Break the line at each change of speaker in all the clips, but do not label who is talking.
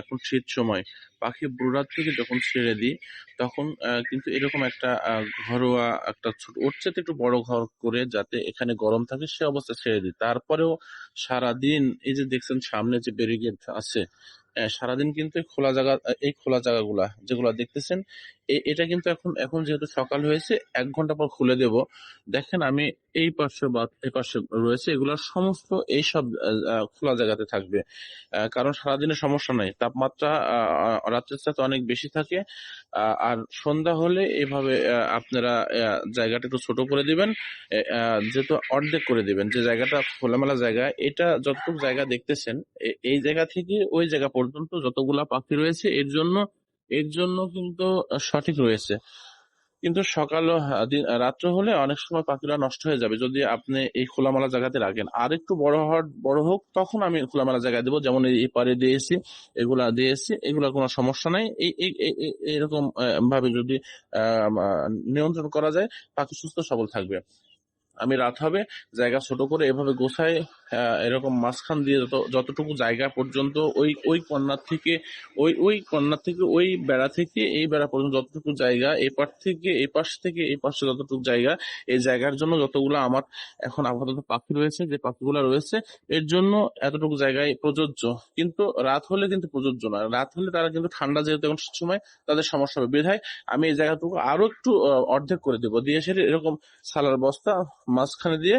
এখন শীত সময় পাখি ভোর রাত থেকে যখন ছেড়ে দিই তখন কিন্তু এরকম একটা ঘরোয়া একটা ছোট ওর চাইতে একটু বড় ঘর করে যাতে এখানে গরম থাকে সে অবস্থা ছেড়ে দিই। তারপরেও সারাদিন এই যে দেখছেন সামনে যে ব্যারিকেড আছে, সারাদিন কিন্তু এই খোলা জায়গাগুলা যেগুলা দেখতেছেন এটা কিন্তু এখন এখন যেহেতু সকাল হয়েছে ১ ঘন্টা পর খুলে দেব। দেখেন আমি এই পাশে বা এই পাশে রয়েছে এগুলোর সমস্ত এইসব খোলা জায়গাতে থাকবে। কারণ সারাদিনের সমস্যা নাই। তাপমাত্রা রাত্রের চাইতে অনেক বেশি থাকে। আর সন্ধ্যা হলে এভাবে আপনারা জায়গাটা একটু ছোট করে দিবেন। যেহেতু অর্ধেক করে দিবেন। যে জায়গাটা খোলামেলা জায়গা এটা যতটুকু জায়গা দেখতেছেন এই জায়গা থেকে ওই জায়গা পর্যন্ত যতগুলা পাখি রয়েছে এর জন্য কিন্তু সঠিক রয়েছে। কিন্তু সকাল ও রাত্র হলে অনেক সময় পাখিরা নষ্ট হয়ে যাবে যদি আপনি এই খোলামেলা জায়গাতে রাখেন। আর একটু বড় হোক তখন আমি খোলামেলা জায়গায় দেবো। যেমন এই পারে দিয়েছি, এগুলা কোনো সমস্যা নাই। এরকম ভাবে যদি নিয়ন্ত্রণ করা যায় পাখি সুস্থ সবল থাকবে। আমি রাত হবে জায়গা ছোট করে এভাবে গোছায় এরকম মাঝখান দিয়ে যতটুকু জায়গা পর্যন্ত ওই কর্নার থেকে ওই বেড়া থেকে এই বেড়া পর্যন্ত যতটুকু জায়গা এই পাশ থেকে এই পাশে যতটুকু জায়গা এই জায়গার জন্য যতগুলো আমার এখন আপাতত পাখি রয়েছে যে পাখিগুলো রয়েছে এর জন্য এতটুকু জায়গায় প্রযোজ্য। কিন্তু রাত হলে কিন্তু প্রযোজ্য না। রাত হলে তারা কিন্তু ঠান্ডা যেহেতু এখন সময় তাদের সমস্যা হবে বিধায় আমি এই জায়গাটুকু আরো একটু অর্ধেক করে দেবো দিয়ে সেটা এরকম সালার বস্তা মাঝখানে দিয়ে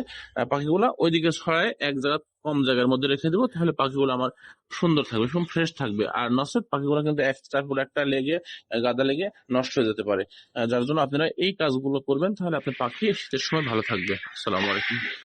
পাখিগুলা ওইদিকে ছড়ায় এক জায়গা কম জায়গার মধ্যে রেখে দেবো। তাহলে পাখিগুলো আমার সুন্দর থাকবে, ফ্রেশ থাকবে। আর নচেত পাখিগুলো কিন্তু একটার পর একটা লেগে গাদা লেগে নষ্ট হয়ে যেতে পারে। যার জন্য আপনারা এই কাজগুলো করবেন তাহলে আপনার পাখি শীতের সময় ভালো থাকবে। আসসালামু আলাইকুম।